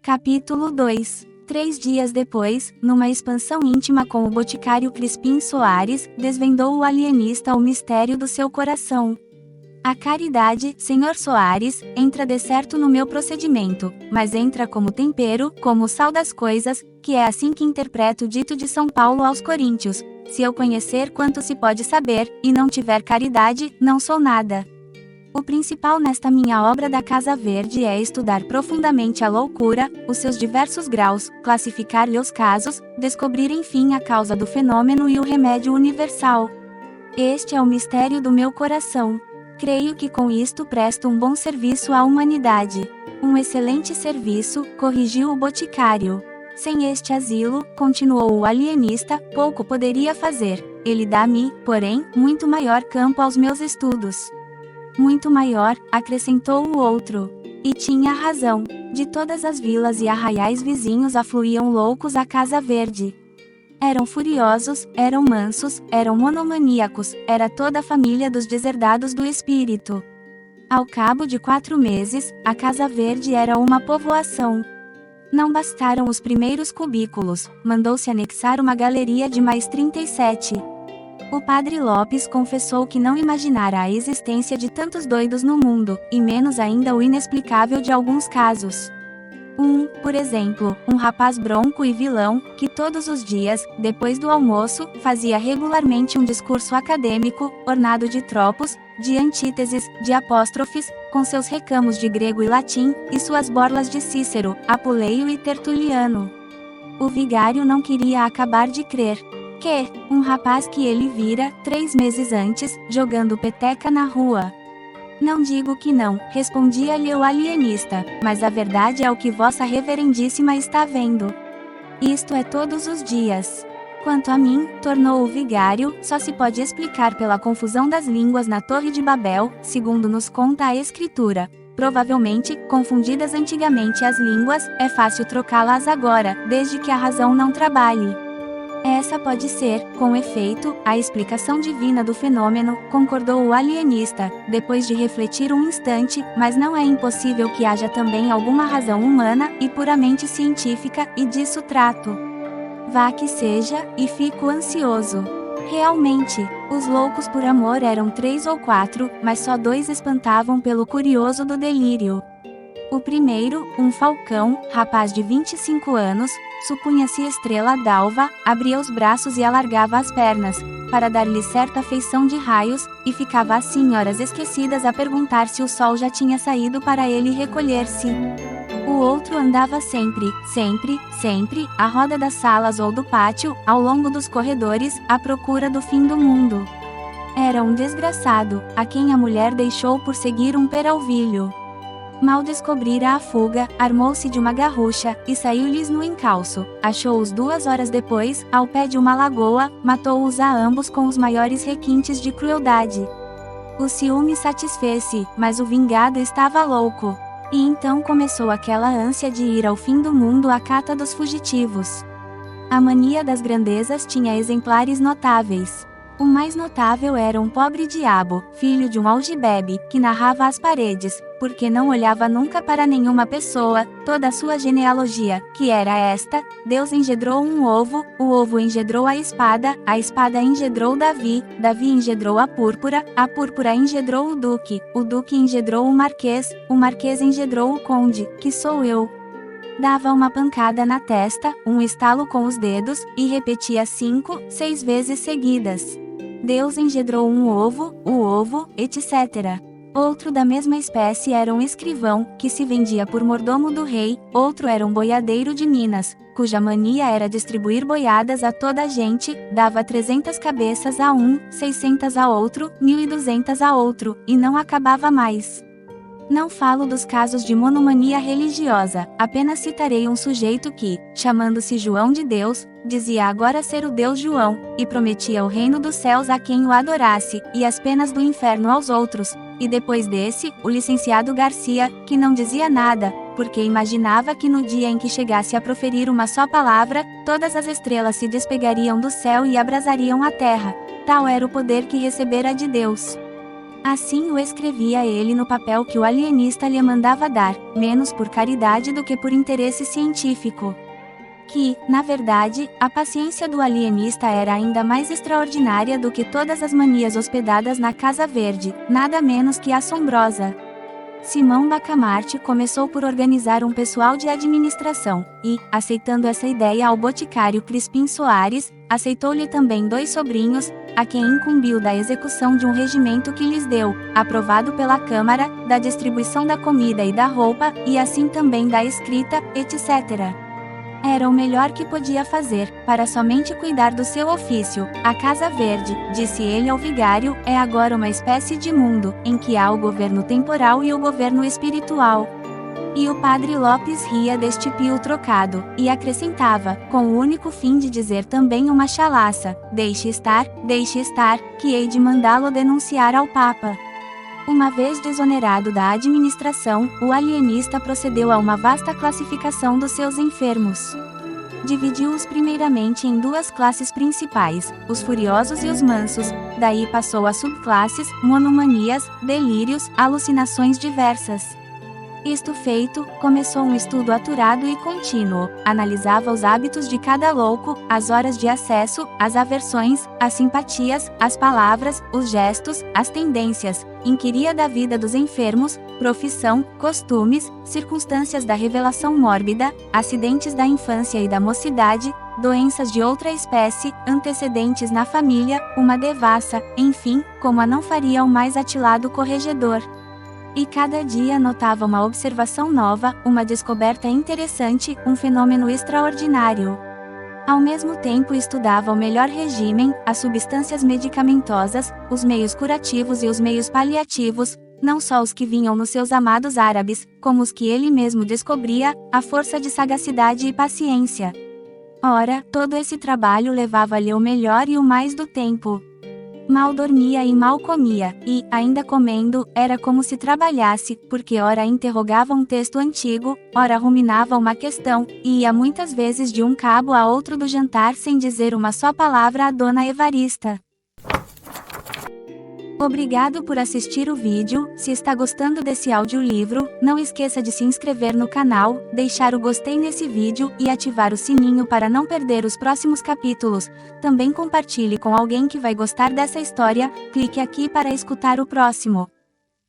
Capítulo 2. 3 dias depois, numa expansão íntima com o boticário Crispim Soares, desvendou o alienista o mistério do seu coração. A caridade, Sr. Soares, entra de certo no meu procedimento, mas entra como tempero, como o sal das coisas, que é assim que interpreto o dito de São Paulo aos Coríntios: se eu conhecer quanto se pode saber, e não tiver caridade, não sou nada. O principal nesta minha obra da Casa Verde é estudar profundamente a loucura, os seus diversos graus, classificar-lhe os casos, descobrir enfim a causa do fenômeno e o remédio universal. Este é o mistério do meu coração. Creio que com isto presto um bom serviço à humanidade. Um excelente serviço, corrigiu o boticário. Sem este asilo, continuou o alienista, pouco poderia fazer. Ele dá-me, porém, muito maior campo aos meus estudos. Muito maior, acrescentou o outro. E tinha razão. De todas as vilas e arraiais vizinhos afluíam loucos à Casa Verde. Eram furiosos, eram mansos, eram monomaníacos, era toda a família dos deserdados do espírito. Ao cabo de 4 meses, a Casa Verde era uma povoação. Não bastaram os primeiros cubículos, mandou-se anexar uma galeria de mais 37. O padre Lopes confessou que não imaginara a existência de tantos doidos no mundo, e menos ainda o inexplicável de alguns casos. Por exemplo, um rapaz bronco e vilão, que todos os dias, depois do almoço, fazia regularmente um discurso acadêmico, ornado de tropos, de antíteses, de apóstrofes, com seus recamos de grego e latim, e suas borlas de Cícero, Apuleio e Tertuliano. O vigário não queria acabar de crer que um rapaz que ele vira, 3 meses antes, jogando peteca na rua. Não digo que não, respondia-lhe o alienista, mas a verdade é o que vossa reverendíssima está vendo. Isto é todos os dias. Quanto a mim, tornou o vigário, só se pode explicar pela confusão das línguas na Torre de Babel, segundo nos conta a Escritura. Provavelmente, confundidas antigamente as línguas, é fácil trocá-las agora, desde que a razão não trabalhe. Essa pode ser, com efeito, a explicação divina do fenômeno, concordou o alienista, depois de refletir um instante, mas não é impossível que haja também alguma razão humana, e puramente científica, e disso trato. Vá que seja, e fico ansioso. Realmente, os loucos por amor eram 3 ou 4, mas só 2 espantavam pelo curioso do delírio. O primeiro, um falcão, rapaz de 25 anos, supunha-se estrela d'alva, abria os braços e alargava as pernas, para dar-lhe certa feição de raios, e ficava assim horas esquecidas a perguntar se o sol já tinha saído para ele recolher-se. O outro andava sempre, à roda das salas ou do pátio, ao longo dos corredores, à procura do fim do mundo. Era um desgraçado, a quem a mulher deixou por seguir um peralvilho. Mal descobrira a fuga, armou-se de uma garrucha, e saiu-lhes no encalço. Achou-os 2 horas depois, ao pé de uma lagoa, matou-os a ambos com os maiores requintes de crueldade. O ciúme satisfez-se, mas o vingado estava louco. E então começou aquela ânsia de ir ao fim do mundo à cata dos fugitivos. A mania das grandezas tinha exemplares notáveis. O mais notável era um pobre diabo, filho de um algibebe, que narrava às paredes, porque não olhava nunca para nenhuma pessoa, toda a sua genealogia, que era esta: Deus engendrou um ovo, o ovo engendrou a espada engendrou Davi, Davi engendrou a púrpura engendrou o duque engendrou o marquês engendrou o conde, que sou eu. Dava uma pancada na testa, um estalo com os dedos, e repetia 5, 6 vezes seguidas. Deus engendrou um ovo, o ovo, etc. Outro da mesma espécie era um escrivão, que se vendia por mordomo do rei, outro era um boiadeiro de Minas, cuja mania era distribuir boiadas a toda a gente, dava 300 cabeças a um, 600 a outro, 1.200 a outro, e não acabava mais. Não falo dos casos de monomania religiosa, apenas citarei um sujeito que, chamando-se João de Deus, dizia agora ser o Deus João, e prometia o reino dos céus a quem o adorasse, e as penas do inferno aos outros, e depois desse, o licenciado Garcia, que não dizia nada, porque imaginava que no dia em que chegasse a proferir uma só palavra, todas as estrelas se despegariam do céu e abrasariam a terra. Tal era o poder que recebera de Deus. Assim o escrevia ele no papel que o alienista lhe mandava dar, menos por caridade do que por interesse científico. Que, na verdade, a paciência do alienista era ainda mais extraordinária do que todas as manias hospedadas na Casa Verde, nada menos que assombrosa. Simão Bacamarte começou por organizar um pessoal de administração, e, aceitando essa ideia ao boticário Crispim Soares, aceitou-lhe também 2 sobrinhos, a quem incumbiu da execução de um regimento que lhes deu, aprovado pela Câmara, da distribuição da comida e da roupa, e assim também da escrita, etc. Era o melhor que podia fazer, para somente cuidar do seu ofício. A Casa Verde, disse ele ao vigário, é agora uma espécie de mundo, em que há o governo temporal e o governo espiritual. E o padre Lopes ria deste pio trocado, e acrescentava, com o único fim de dizer também uma chalaça, deixe estar, que hei de mandá-lo denunciar ao Papa. Uma vez desonerado da administração, o alienista procedeu a uma vasta classificação dos seus enfermos. Dividiu-os primeiramente em 2 classes principais, os furiosos e os mansos, daí passou a subclasses, monomanias, delírios, alucinações diversas. Isto feito, começou um estudo aturado e contínuo, analisava os hábitos de cada louco, as horas de acesso, as aversões, as simpatias, as palavras, os gestos, as tendências, inquiria da vida dos enfermos, profissão, costumes, circunstâncias da revelação mórbida, acidentes da infância e da mocidade, doenças de outra espécie, antecedentes na família, uma devassa, enfim, como a não faria o mais atilado corregedor. E cada dia notava uma observação nova, uma descoberta interessante, um fenômeno extraordinário. Ao mesmo tempo estudava o melhor regime, as substâncias medicamentosas, os meios curativos e os meios paliativos, não só os que vinham nos seus amados árabes, como os que ele mesmo descobria, à força de sagacidade e paciência. Ora, todo esse trabalho levava-lhe o melhor e o mais do tempo. Mal dormia e mal comia, e, ainda comendo, era como se trabalhasse, porque ora interrogava um texto antigo, ora ruminava uma questão, e ia muitas vezes de um cabo a outro do jantar sem dizer uma só palavra a Dona Evarista. Obrigado por assistir o vídeo. Se está gostando desse audiolivro, não esqueça de se inscrever no canal, deixar o gostei nesse vídeo e ativar o sininho para não perder os próximos capítulos. Também compartilhe com alguém que vai gostar dessa história. Clique aqui para escutar o próximo.